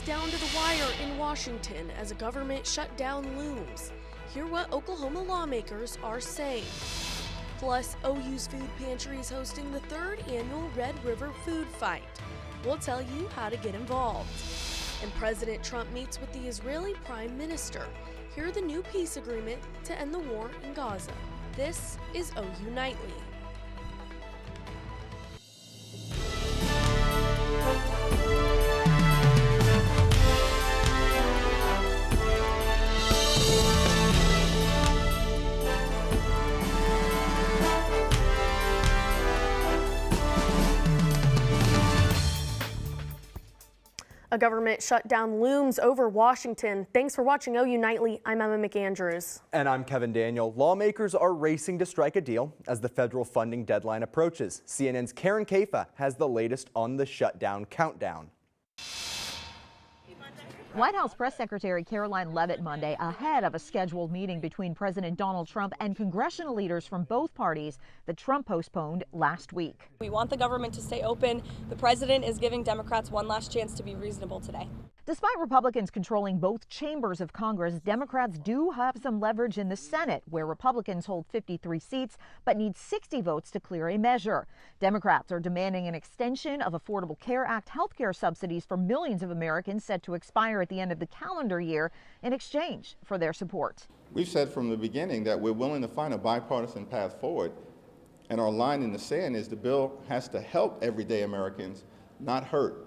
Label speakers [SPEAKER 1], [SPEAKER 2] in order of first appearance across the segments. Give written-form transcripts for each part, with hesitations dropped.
[SPEAKER 1] down to the wire in Washington as a government shutdown looms. Hear what Oklahoma lawmakers are saying. Plus, OU's food pantry is hosting the 3rd annual Red River Food Fight. We'll tell you how to get involved. And President Trump meets with the Israeli Prime Minister. Hear the new peace agreement to end the war in Gaza. This is OU Nightly. A government shutdown looms over Washington. Thanks for watching OU Nightly. I'm Emma McAndrews.
[SPEAKER 2] And I'm Kevin Daniel. Lawmakers are racing to strike a deal as the federal funding deadline approaches. CNN's Karen Caifa has the latest on the shutdown countdown.
[SPEAKER 3] White House Press Secretary Caroline Leavitt Monday ahead of a scheduled meeting between President Donald Trump and congressional leaders from both parties that Trump postponed last week.
[SPEAKER 4] We want the government to stay open. The president is giving Democrats one last chance to be reasonable today.
[SPEAKER 3] Despite Republicans controlling both chambers of Congress, Democrats do have some leverage in the Senate, where Republicans hold 53 seats but need 60 votes to clear a measure. Democrats are demanding an extension of Affordable Care Act health care subsidies for millions of Americans set to expire at the end of the calendar year in exchange for their support.
[SPEAKER 5] We've said from the beginning that we're willing to find a bipartisan path forward, and our line in the sand is the bill has to help everyday Americans, not hurt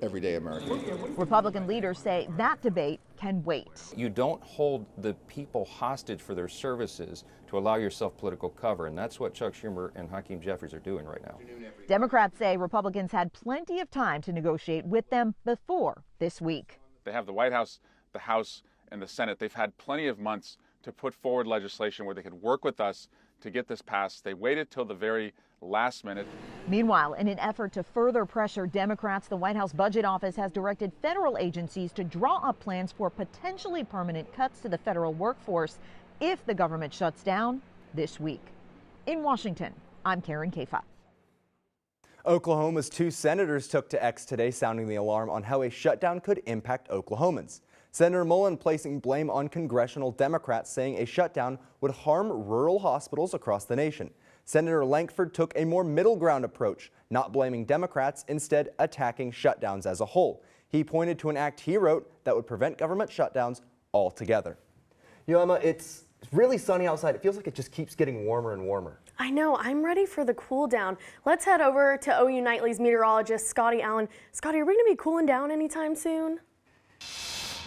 [SPEAKER 5] everyday Americans.
[SPEAKER 3] Republican leaders say that debate can wait.
[SPEAKER 6] You don't hold the people hostage for their services to allow yourself political cover, and that's what Chuck Schumer and Hakeem Jeffries are doing right now.
[SPEAKER 3] Democrats say Republicans had plenty of time to negotiate with them before this week.
[SPEAKER 7] They have the White House, the House, and the Senate. They've had plenty of months to put forward legislation where they could work with us to get this passed. They waited till the very last minute.
[SPEAKER 3] Meanwhile, in an effort to further pressure Democrats, the White House Budget Office has directed federal agencies to draw up plans for potentially permanent cuts to the federal workforce if the government shuts down this week. In Washington, I'm Karen Caifa.
[SPEAKER 2] Oklahoma's 2 senators took to X today, sounding the alarm on how a shutdown could impact Oklahomans. Senator Mullen placing blame on congressional Democrats, saying a shutdown would harm rural hospitals across the nation. Senator Lankford took a more middle ground approach, not blaming Democrats, instead attacking shutdowns as a whole. He pointed to an act he wrote that would prevent government shutdowns altogether. You know, Emma, it's really sunny outside. It feels like it just keeps getting warmer and warmer.
[SPEAKER 1] I know, I'm ready for the cool down. Let's head over to OU Nightly's meteorologist, Scotty Allen. Scotty, are we going to be cooling down anytime soon?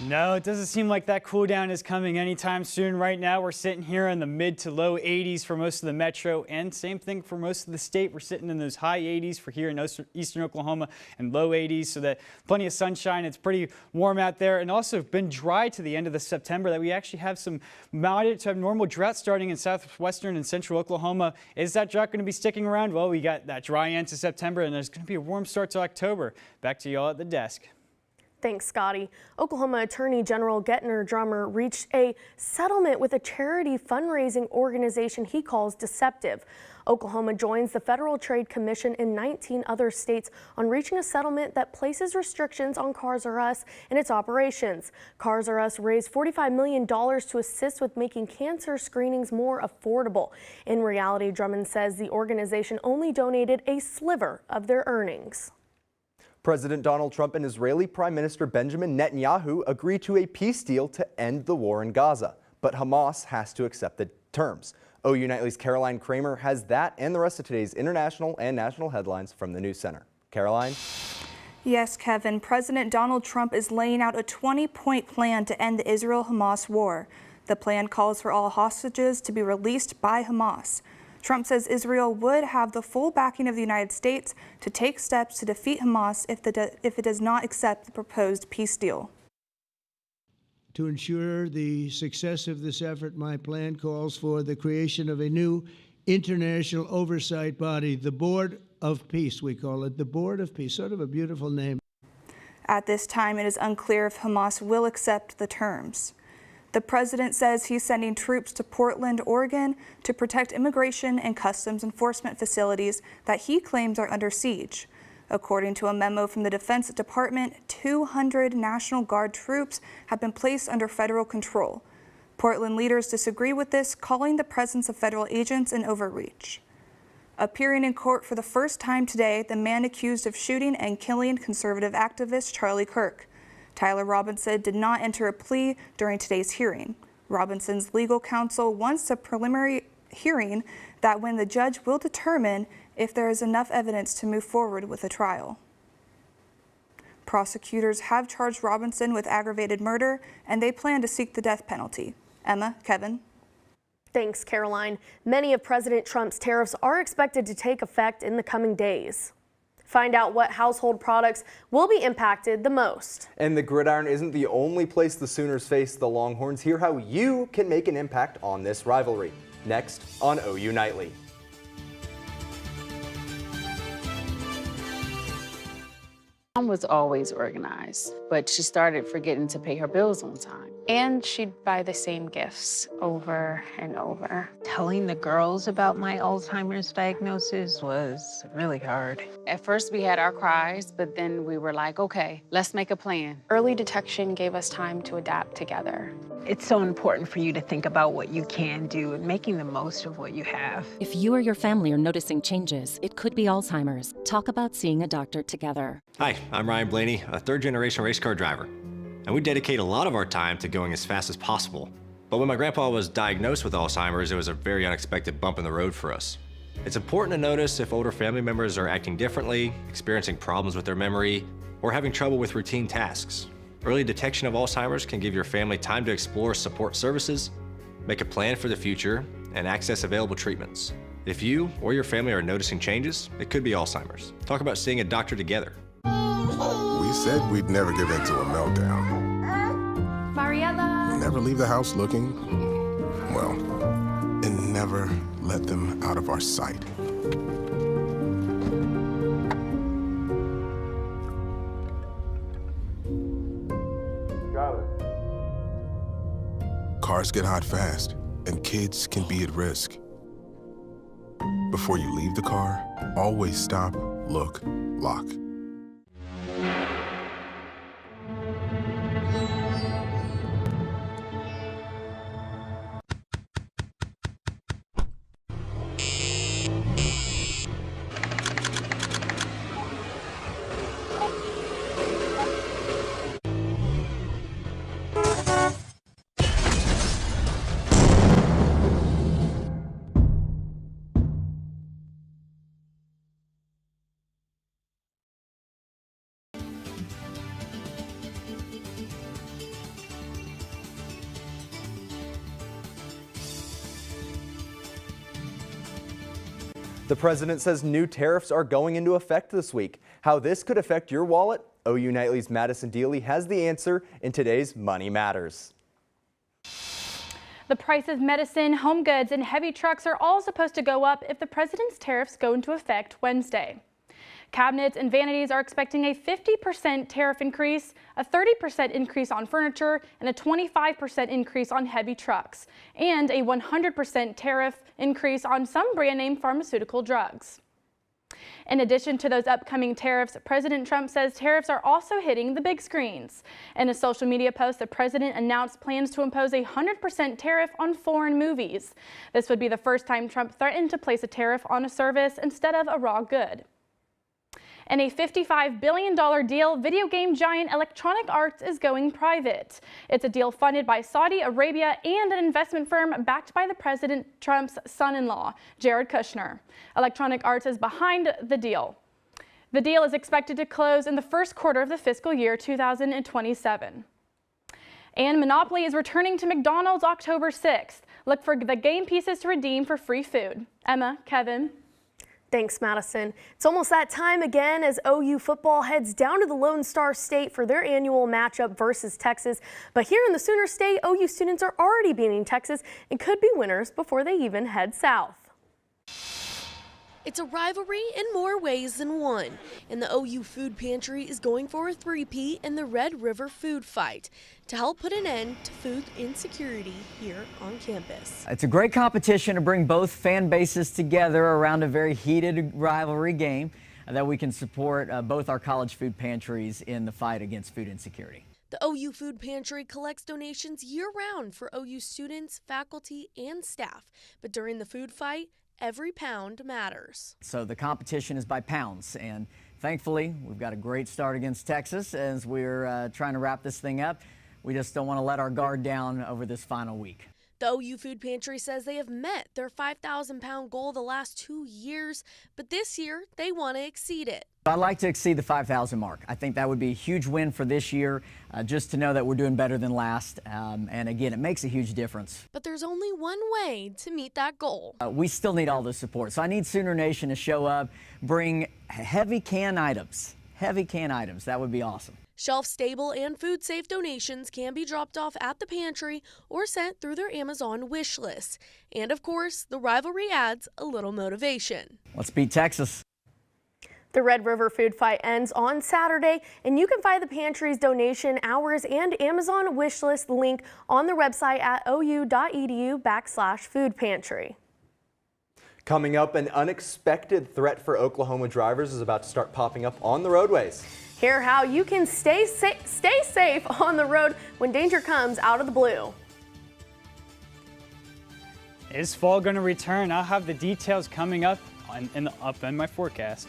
[SPEAKER 8] No, it doesn't seem like that cool down is coming anytime soon. Right now, we're sitting here in the mid to low 80s for most of the metro, and same thing for most of the state. We're sitting in those high 80s for here in eastern Oklahoma and low 80s, so that plenty of sunshine. It's pretty warm out there, and also been dry to the end of the September. That we actually have some moderate to abnormal drought starting in southwestern and central Oklahoma. Is that drought going to be sticking around? Well, we got that dry end to September, and there's going to be a warm start to October. Back to y'all at the desk.
[SPEAKER 1] Thanks, Scotty. Oklahoma Attorney General Gettner Drummer reached a settlement with a charity fundraising organization he calls Deceptive. Oklahoma joins the Federal Trade Commission and 19 other states on reaching a settlement that places restrictions on Cars R Us and its operations. Cars R Us raised $45 million to assist with making cancer screenings more affordable. In reality, Drummond says the organization only donated a sliver of their earnings.
[SPEAKER 2] President Donald Trump and Israeli Prime Minister Benjamin Netanyahu agreed to a peace deal to end the war in Gaza, but Hamas has to accept the terms. OU Nightly's Caroline Kramer has that and the rest of today's international and national headlines from the News Center. Caroline?
[SPEAKER 9] Yes, Kevin. President Donald Trump is laying out a 20-point plan to end the Israel-Hamas war. The plan calls for all hostages to be released by Hamas. Trump says Israel would have the full backing of the United States to take steps to defeat Hamas if it does not accept the proposed peace deal.
[SPEAKER 10] To ensure the success of this effort, my plan calls for the creation of a new international oversight body, the Board of Peace, we call it, the Board of Peace, sort of a beautiful name.
[SPEAKER 9] At this time, it is unclear if Hamas will accept the terms. The president says he's sending troops to Portland, Oregon to protect immigration and customs enforcement facilities that he claims are under siege. According to a memo from the Defense Department, 200 National Guard troops have been placed under federal control. Portland leaders disagree with this, calling the presence of federal agents an overreach. Appearing in court for the first time today, the man accused of shooting and killing conservative activist Charlie Kirk. Tyler Robinson did not enter a plea during today's hearing. Robinson's legal counsel wants a preliminary hearing that when the judge will determine if there is enough evidence to move forward with a trial. Prosecutors have charged Robinson with aggravated murder, and they plan to seek the death penalty. Emma, Kevin.
[SPEAKER 1] Thanks, Caroline. Many of President Trump's tariffs are expected to take effect in the coming days. Find out what household products will be impacted the most.
[SPEAKER 2] And the Gridiron isn't the only place the Sooners face the Longhorns. Hear how you can make an impact on this rivalry. Next on OU Nightly.
[SPEAKER 11] Mom was always organized, but she started forgetting to pay her bills on time.
[SPEAKER 12] And she'd buy the same gifts over and over.
[SPEAKER 13] Telling the girls about my Alzheimer's diagnosis was really hard.
[SPEAKER 11] At first we had our cries, but then we were like, okay, let's make a plan.
[SPEAKER 12] Early detection gave us time to adapt together.
[SPEAKER 13] It's so important for you to think about what you can do and making the most of what you have.
[SPEAKER 14] If you or your family are noticing changes, it could be Alzheimer's. Talk about seeing a doctor together.
[SPEAKER 15] Hi, I'm Ryan Blaney, a third-generation race car driver. And we dedicate a lot of our time to going as fast as possible. But when my grandpa was diagnosed with Alzheimer's, it was a very unexpected bump in the road for us. It's important to notice if older family members are acting differently, experiencing problems with their memory, or having trouble with routine tasks. Early detection of Alzheimer's can give your family time to explore support services, make a plan for the future, and access available treatments. If you or your family are noticing changes, it could be Alzheimer's. Talk about seeing a doctor together.
[SPEAKER 16] We said we'd never give in to a meltdown.
[SPEAKER 17] Mariella!
[SPEAKER 16] Never leave the house looking, well, and never let them out of our sight. Cars get hot fast, and kids can be at risk. Before you leave the car, always stop, look, lock.
[SPEAKER 2] The president says new tariffs are going into effect this week. How this could affect your wallet? OU Nightly's Madison Deely has the answer in today's Money Matters.
[SPEAKER 18] The price of medicine, home goods, and heavy trucks are all supposed to go up if the president's tariffs go into effect Wednesday. Cabinets and vanities are expecting a 50% tariff increase, a 30% increase on furniture, and a 25% increase on heavy trucks, and a 100% tariff increase on some brand name pharmaceutical drugs. In addition to those upcoming tariffs, President Trump says tariffs are also hitting the big screens. In a social media post, the president announced plans to impose a 100% tariff on foreign movies. This would be the first time Trump threatened to place a tariff on a service instead of a raw good. In a $55 billion deal, video game giant Electronic Arts is going private. It's a deal funded by Saudi Arabia and an investment firm backed by the President Trump's son-in-law, Jared Kushner. Electronic Arts is behind the deal. The deal is expected to close in the first quarter of the fiscal year 2027. And Monopoly is returning to McDonald's October 6th. Look for the game pieces to redeem for free food. Emma, Kevin.
[SPEAKER 1] Thanks, Madison. It's almost that time again as OU football heads down to the Lone Star State for their annual matchup versus Texas. But here in the Sooner State, OU students are already beating Texas and could be winners before they even head south.
[SPEAKER 19] It's a rivalry in more ways than one, and the OU Food Pantry is going for a three-peat in the Red River food fight to help put an end to food insecurity here on campus.
[SPEAKER 20] It's a great competition to bring both fan bases together around a very heated rivalry game. that we can support both our college food pantries in the fight against food insecurity.
[SPEAKER 19] The OU Food Pantry collects donations year-round for OU students, faculty, and staff. But during the food fight, every pound matters.
[SPEAKER 20] So the competition is by pounds, and thankfully, we've got a great start against Texas as we're trying to wrap this thing up. We just don't want to let our guard down over this final week.
[SPEAKER 19] The OU Food Pantry says they have met their 5,000-pound goal the last 2 years, but this year they want to exceed it.
[SPEAKER 20] I'd like to exceed the 5,000 mark. I think that would be a huge win for this year, just to know that we're doing better than last. And again, it makes a huge difference.
[SPEAKER 19] But there's only one way to meet that goal.
[SPEAKER 20] We still need all the support. So I need Sooner Nation to show up, bring heavy can items. Heavy can items. That would be awesome.
[SPEAKER 19] Shelf-stable and food-safe donations can be dropped off at the pantry or sent through their Amazon wish list. And of course, the rivalry adds a little motivation.
[SPEAKER 20] Let's beat Texas.
[SPEAKER 1] The Red River Food Fight ends on Saturday, and you can find the pantry's donation hours and Amazon wish list link on the website at ou.edu/food pantry.
[SPEAKER 2] Coming up, an unexpected threat for Oklahoma drivers is about to start popping up on the roadways.
[SPEAKER 1] Hear how you can stay safe on the road when danger comes out of the blue.
[SPEAKER 8] Is fall going to return? I'll have the details coming up in my forecast.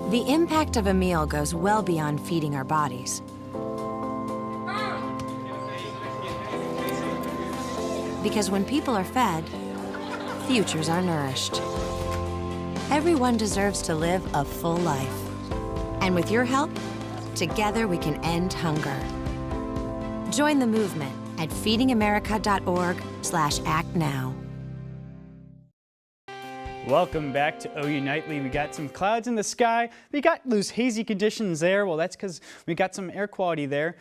[SPEAKER 21] The impact of a meal goes well beyond feeding our bodies. Because when people are fed, futures are nourished. Everyone deserves to live a full life. And with your help, together we can end hunger. Join the movement at feedingamerica.org/act now.
[SPEAKER 8] Welcome back to OU Nightly. We got some clouds in the sky. We got those hazy conditions there. Well, that's because we got some air quality there.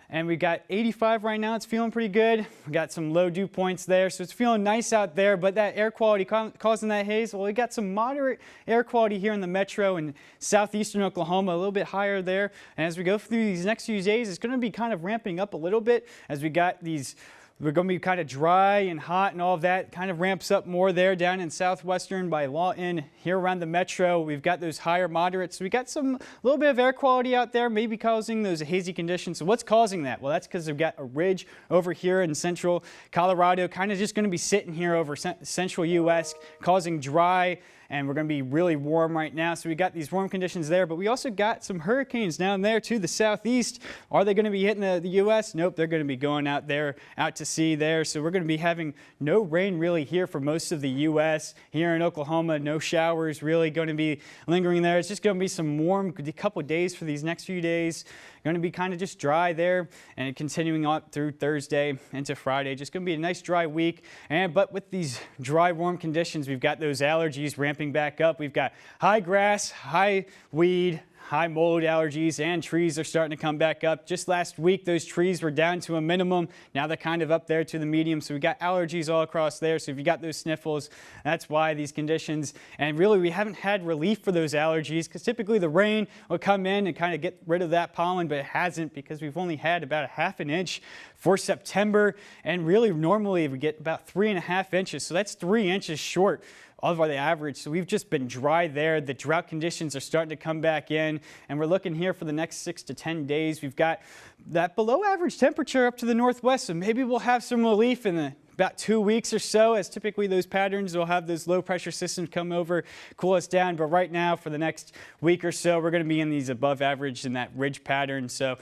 [SPEAKER 8] And we got 85 right now. It's feeling pretty good. We got some low dew points there, so it's feeling nice out there. But that air quality causing that haze, well, we got some moderate air quality here in the metro and southeastern Oklahoma, a little bit higher there. And as we go through these next few days, it's going to be kind of ramping up a little bit as we got these. We're going to be kind of dry and hot and all of that kind of ramps up more there down in southwestern by Lawton. Here around the metro, we've got those higher moderates. So we got some little bit of air quality out there, maybe causing those hazy conditions. So what's causing that? Well, that's because we've got a ridge over here in central Colorado, kind of just going to be sitting here over central U.S., causing dry. And we're going to be really warm right now. So we got these warm conditions there, but we also got some hurricanes down there to the southeast. Are they going to be hitting the U.S.? Nope, they're going to be going out there, out to sea there. So we're going to be having no rain really here for most of the U.S. Here in Oklahoma, no showers really going to be lingering there. It's just going to be some warm couple days for these next few days. Going to be kind of just dry there and continuing on through Thursday into Friday. Just going to be a nice dry week. But with these dry, warm conditions, we've got those allergies ramping back up. We've got high grass, high weed, high mold allergies, and trees are starting to come back up. Just last week, those trees were down to a minimum. Now they're kind of up there to the medium. So we got allergies all across there. So if you got those sniffles, that's why these conditions. And really, we haven't had relief for those allergies because typically the rain will come in and kind of get rid of that pollen, but it hasn't because we've only had about a ½ inch for September. And really, normally we get about 3.5 inches. So that's 3 inches short of the average. So we've just been dry there. The drought conditions are starting to come back in, and we're looking here for the next 6 to 10 days. We've got that below average temperature up to the northwest, so maybe we'll have some relief in about 2 weeks or so, as typically those patterns will have those low pressure systems come over, cool us down. But right now, for the next week or so, we're going to be in these above average in that ridge pattern. So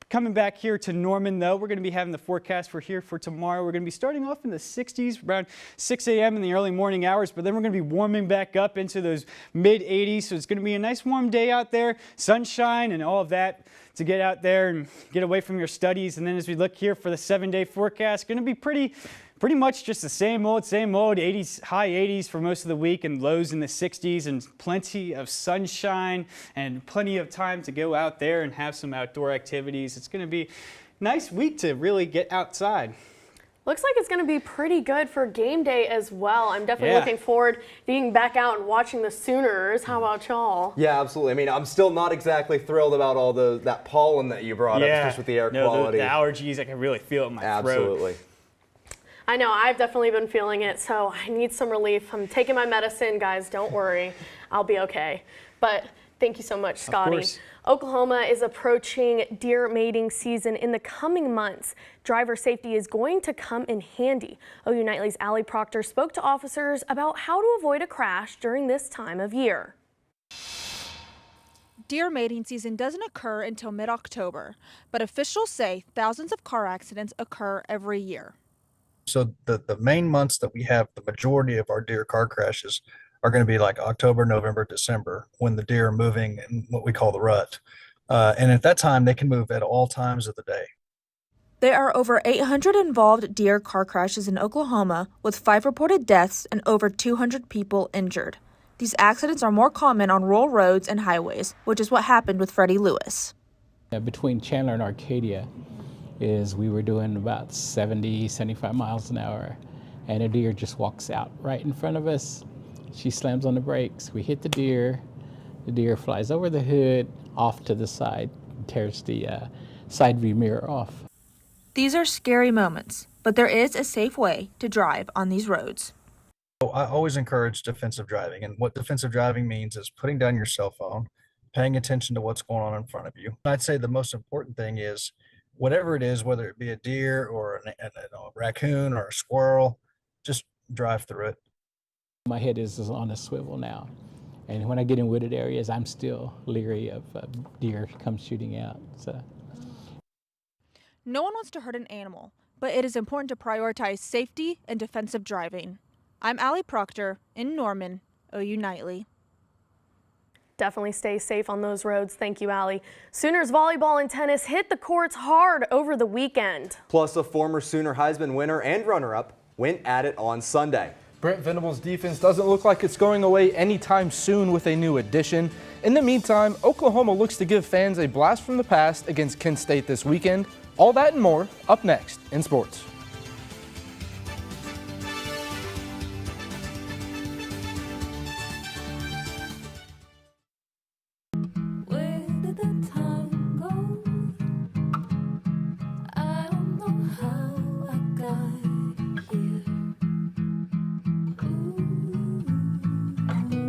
[SPEAKER 8] coming back here to Norman, though, we're going to be having the forecast for here for tomorrow. We're going to be starting off in the 60s around 6 a.m. in the early morning hours, but then we're going to be warming back up into those mid 80s. So it's going to be a nice warm day out there, sunshine and all of that to get out there and get away from your studies. And then as we look here for the 7-day forecast, going to be pretty much just the same old 80s, high 80s for most of the week and lows in the 60s, and plenty of sunshine and plenty of time to go out there and have some outdoor activities. It's going to be a nice week to really get outside.
[SPEAKER 1] Looks like it's going to be pretty good for game day as well. I'm definitely looking forward to being back out and watching the Sooners. How about y'all?
[SPEAKER 2] Yeah, absolutely. I mean, I'm still not exactly thrilled about all that pollen that you brought up, just with the air quality.
[SPEAKER 8] The allergies, I can really feel it in my throat.
[SPEAKER 2] Absolutely.
[SPEAKER 1] I know, I've definitely been feeling it, so I need some relief. I'm taking my medicine, guys. Don't worry. I'll be okay. But thank you so much, Scotty. Oklahoma is approaching deer mating season in the coming months. Driver safety is going to come in handy. OU Nightly's Allie Proctor spoke to officers about how to avoid a crash during this time of year.
[SPEAKER 4] Deer mating season doesn't occur until mid-October, but officials say thousands of car accidents occur every year.
[SPEAKER 22] So the main months that we have the majority of our deer car crashes are going to be like October, November, December, when the deer are moving in what we call the rut. And at that time, they can move at all times of the day.
[SPEAKER 4] There are over 800 involved deer car crashes in Oklahoma, with 5 reported deaths and over 200 people injured. These accidents are more common on rural roads and highways, which is what happened with Freddie Lewis.
[SPEAKER 23] Between Chandler and Arcadia, we were doing about 70, 75 miles an hour, and a deer just walks out right in front of us. She slams on the brakes. We hit the deer flies over the hood, off to the side, tears the side view mirror off.
[SPEAKER 4] These are scary moments, but there is a safe way to drive on these roads.
[SPEAKER 22] I always encourage defensive driving, and what defensive driving means is putting down your cell phone, paying attention to what's going on in front of you. I'd say the most important thing is whatever it is, whether it be a deer or a raccoon or a squirrel, just drive through it.
[SPEAKER 23] My head is on a swivel now, and when I get in wooded areas, I'm still leery of deer come shooting out. So.
[SPEAKER 4] No one wants to hurt an animal, but it is important to prioritize safety and defensive driving. I'm Allie Proctor in Norman, OU Nightly.
[SPEAKER 1] Definitely stay safe on those roads. Thank you, Allie. Sooners volleyball and tennis hit the courts hard over the weekend.
[SPEAKER 2] Plus, a former Sooner Heisman winner and runner-up went at it on Sunday.
[SPEAKER 24] Brent Venables' defense doesn't look like it's going away anytime soon with a new addition. In the meantime, Oklahoma looks to give fans a blast from the past against Kent State this weekend. All that and more up next in sports.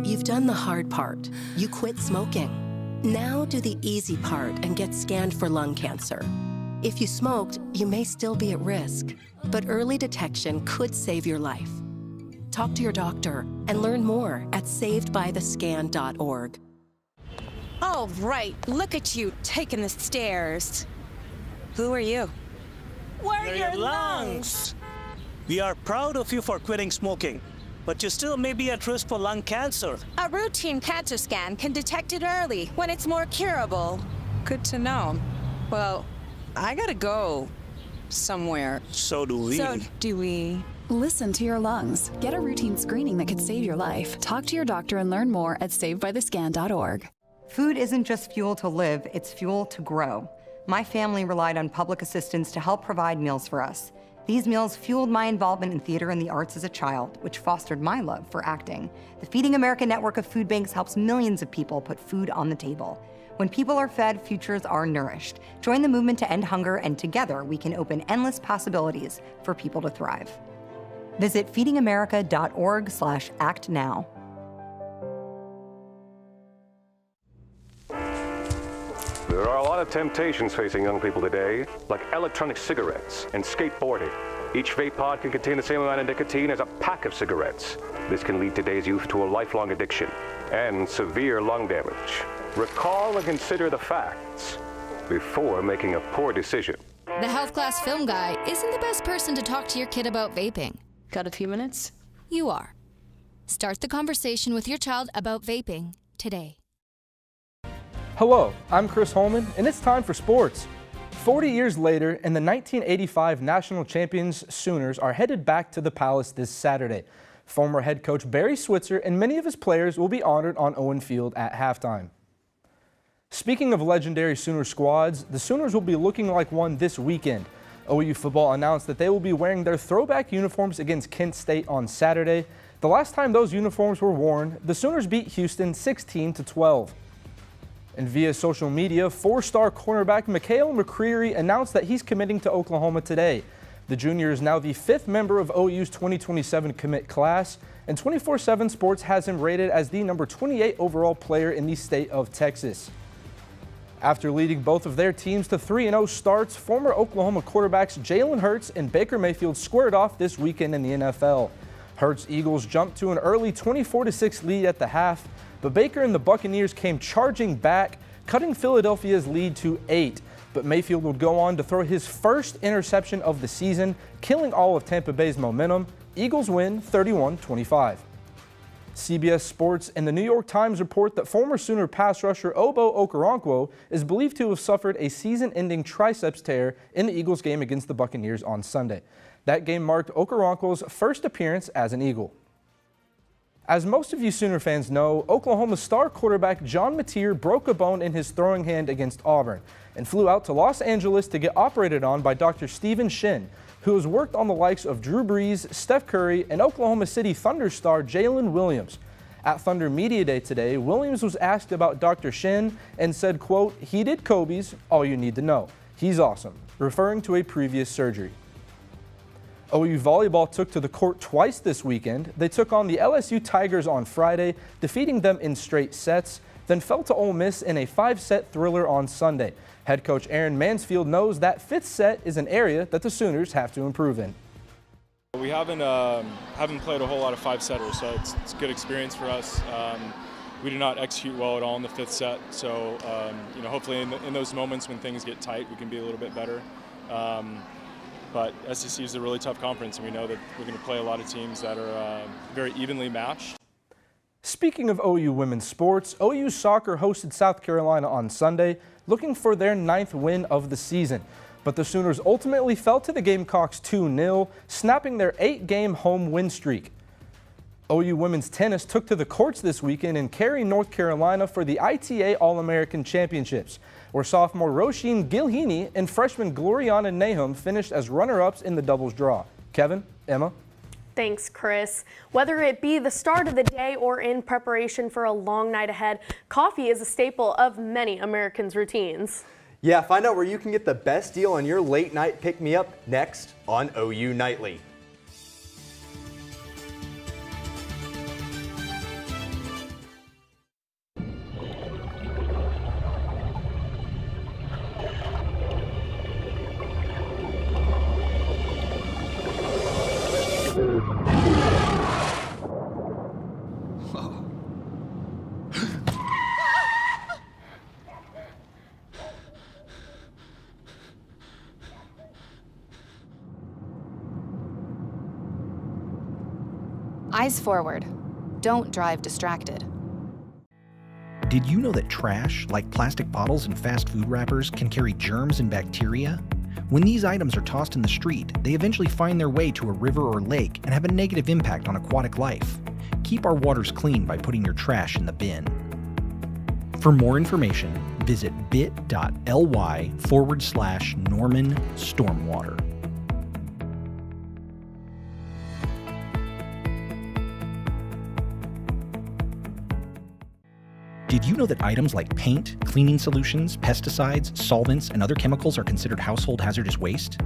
[SPEAKER 25] You've done the hard part. You quit smoking. Now do the easy part and get scanned for lung cancer. If you smoked, you may still be at risk, but early detection could save your life. Talk to your doctor and learn more at savedbythescan.org.
[SPEAKER 26] All right, look at you taking the stairs. Who are you?
[SPEAKER 27] We're your lungs. We are proud of you for quitting smoking, but you still may be at risk for lung cancer.
[SPEAKER 26] A routine cancer scan can detect it early when it's more curable. Good to know. Well, I gotta go somewhere.
[SPEAKER 27] So do we.
[SPEAKER 26] So do we.
[SPEAKER 28] Listen to your lungs. Get a routine screening that could save your life. Talk to your doctor and learn more at savedbythescan.org.
[SPEAKER 3] Food isn't just fuel to live, it's fuel to grow. My family relied on public assistance to help provide meals for us. These meals fueled my involvement in theater and the arts as a child, which fostered my love for acting. The Feeding America network of food banks helps millions of people put food on the table. When people are fed, futures are nourished. Join the movement to end hunger, and together we can open endless possibilities for people to thrive. Visit feedingamerica.org/actnow.
[SPEAKER 5] There are a lot of temptations facing young people today, like electronic cigarettes and skateboarding. Each vape pod can contain the same amount of nicotine as a pack of cigarettes. This can lead today's youth to a lifelong addiction and severe lung damage. Recall and consider the facts before making a poor decision.
[SPEAKER 6] The health class film guy isn't the best person to talk to your kid about vaping.
[SPEAKER 7] Got a few minutes?
[SPEAKER 6] You are. Start the conversation with your child about vaping today.
[SPEAKER 24] Hello, I'm Chris Holman, and it's time for sports. 40 years later, and the 1985 national champions Sooners are headed back to the Palace this Saturday. Former head coach Barry Switzer and many of his players will be honored on Owen Field at halftime. Speaking of legendary Sooner squads, the Sooners will be looking like one this weekend. OU football announced that they will be wearing their throwback uniforms against Kent State on Saturday. The last time those uniforms were worn, the Sooners beat Houston 16-12. And via social media, four-star cornerback Mikael McCreary announced that he's committing to Oklahoma today. The junior is now the 5th member of OU's 2027 commit class, and 24/7 Sports has him rated as the number 28 overall player in the state of Texas. After leading both of their teams to 3-0 starts, former Oklahoma quarterbacks Jalen Hurts and Baker Mayfield squared off this weekend in the NFL. Hurts' Eagles jumped to an early 24-6 lead at the half, but Baker and the Buccaneers came charging back, cutting Philadelphia's lead to 8. But Mayfield would go on to throw his first interception of the season, killing all of Tampa Bay's momentum. Eagles win 31-25. CBS Sports and the New York Times report that former Sooner pass rusher Obo Okoronkwo is believed to have suffered a season-ending triceps tear in the Eagles game against the Buccaneers on Sunday. That game marked Okoronkwo's first appearance as an Eagle. As most of you Sooner fans know, Oklahoma's star quarterback John Mateer broke a bone in his throwing hand against Auburn and flew out to Los Angeles to get operated on by Dr. Steven Shin, who has worked on the likes of Drew Brees, Steph Curry, and Oklahoma City Thunder star Jalen Williams. At Thunder Media Day today, Williams was asked about Dr. Shin and said, quote, "He did Kobe's, all you need to know. He's awesome," referring to a previous surgery. OU volleyball took to the court twice this weekend. They took on the LSU Tigers on Friday, defeating them in straight sets, then fell to Ole Miss in a 5-set thriller on Sunday. Head coach Aaron Mansfield knows that 5th set is an area that the Sooners have to improve in.
[SPEAKER 9] We haven't played a whole lot of 5-setters, so it's a good experience for us. We did not execute well at all in the 5th set, so hopefully in those moments when things get tight, we can be a little bit better. But SEC is a really tough conference, and we know that we're going to play a lot of teams that are very evenly matched.
[SPEAKER 24] Speaking of OU women's sports, OU soccer hosted South Carolina on Sunday, looking for their 9th win of the season. But the Sooners ultimately fell to the Gamecocks 2-0, snapping their 8-game home win streak. OU women's tennis took to the courts this weekend in Cary, North Carolina for the ITA All-American Championships, where sophomore Roisin Gilhini and freshman Gloriana Nahum finished as runner-ups in the doubles draw. Kevin, Emma.
[SPEAKER 1] Thanks, Chris. Whether it be the start of the day or in preparation for a long night ahead, coffee is a staple of many Americans' routines.
[SPEAKER 2] Yeah, find out where you can get the best deal on your late night pick-me-up next on OU Nightly.
[SPEAKER 28] Eyes forward. Don't drive distracted.
[SPEAKER 10] Did you know that trash, like plastic bottles and fast food wrappers, can carry germs and bacteria? When these items are tossed in the street, they eventually find their way to a river or lake and have a negative impact on aquatic life. Keep our waters clean by putting your trash in the bin. For more information, visit bit.ly/Norman Stormwater. Did you know that items like paint, cleaning solutions, pesticides, solvents, and other chemicals are considered household hazardous waste?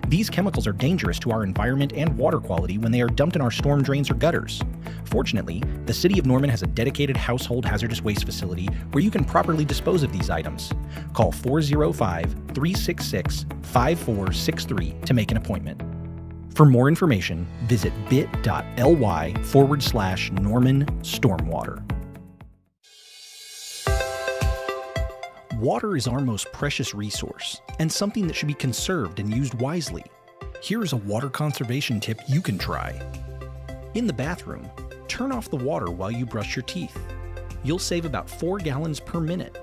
[SPEAKER 10] These chemicals are dangerous to our environment and water quality when they are dumped in our storm drains or gutters. Fortunately, the City of Norman has a dedicated household hazardous waste facility where you can properly dispose of these items. Call 405-366-5463 to make an appointment. For more information, visit bit.ly/Norman Stormwater. Water is our most precious resource and something that should be conserved and used wisely. Here is a water conservation tip you can try. In the bathroom, turn off the water while you brush your teeth. You'll save about 4 gallons per minute.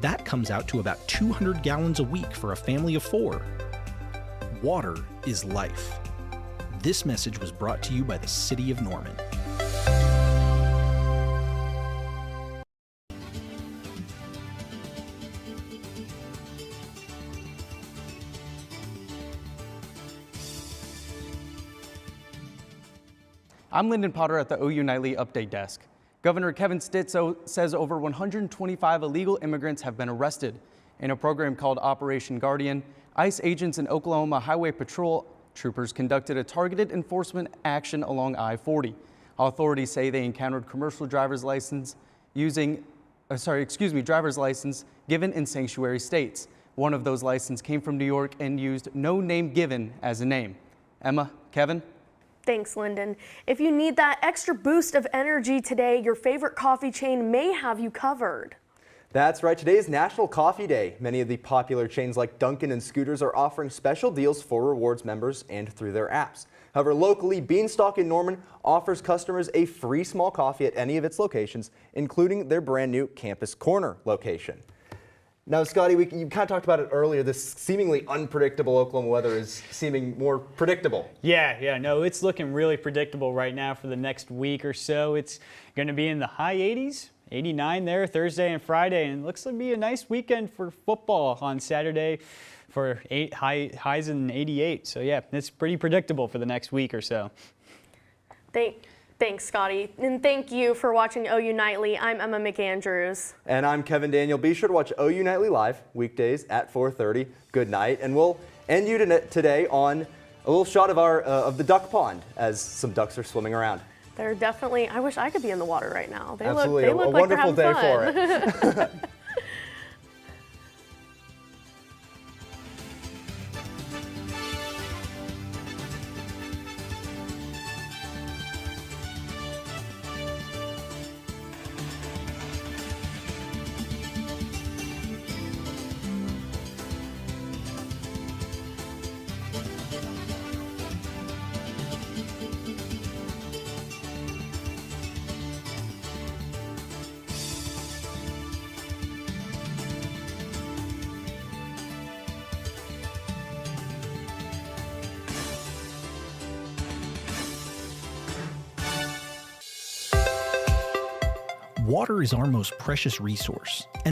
[SPEAKER 10] That comes out to about 200 gallons a week for a family of 4. Water is life. This message was brought to you by the City of Norman.
[SPEAKER 7] I'm Lyndon Potter at the OU Nightly Update Desk. Governor Kevin Stitt says over 125 illegal immigrants have been arrested. In a program called Operation Guardian, ICE agents and Oklahoma Highway Patrol troopers conducted a targeted enforcement action along I-40. Authorities say they encountered commercial driver's license given in sanctuary states. One of those licenses came from New York and used no name given as a name. Emma, Kevin?
[SPEAKER 1] Thanks, Lyndon. If you need that extra boost of energy today, your favorite coffee chain may have you covered.
[SPEAKER 2] That's right. Today is National Coffee Day. Many of the popular chains like Dunkin' and Scooters are offering special deals for rewards members and through their apps. However, locally, Beanstalk in Norman offers customers a free small coffee at any of its locations, including their brand new Campus Corner location. Now, Scotty, you kind of talked about it earlier. This seemingly unpredictable Oklahoma weather is seeming more predictable.
[SPEAKER 8] Yeah, no, it's looking really predictable right now for the next week or so. It's going to be in the high 80s, 89 there Thursday and Friday, and it looks to be a nice weekend for football on Saturday for highs in 88. So yeah, it's pretty predictable for the next week or so.
[SPEAKER 1] Thanks, Scotty. And thank you for watching OU Nightly. I'm Emma McAndrews.
[SPEAKER 2] And I'm Kevin Daniel. Be sure to watch OU Nightly live weekdays at 4:30. Good night. And we'll end you today on a little shot of the duck pond as some ducks are swimming around.
[SPEAKER 1] They're definitely, I wish I could be in the water right now. They
[SPEAKER 2] Absolutely.
[SPEAKER 1] Look
[SPEAKER 2] a
[SPEAKER 1] like
[SPEAKER 2] wonderful
[SPEAKER 1] they're
[SPEAKER 2] day
[SPEAKER 1] having
[SPEAKER 2] for
[SPEAKER 1] fun.
[SPEAKER 2] it.
[SPEAKER 10] Water is our most precious resource.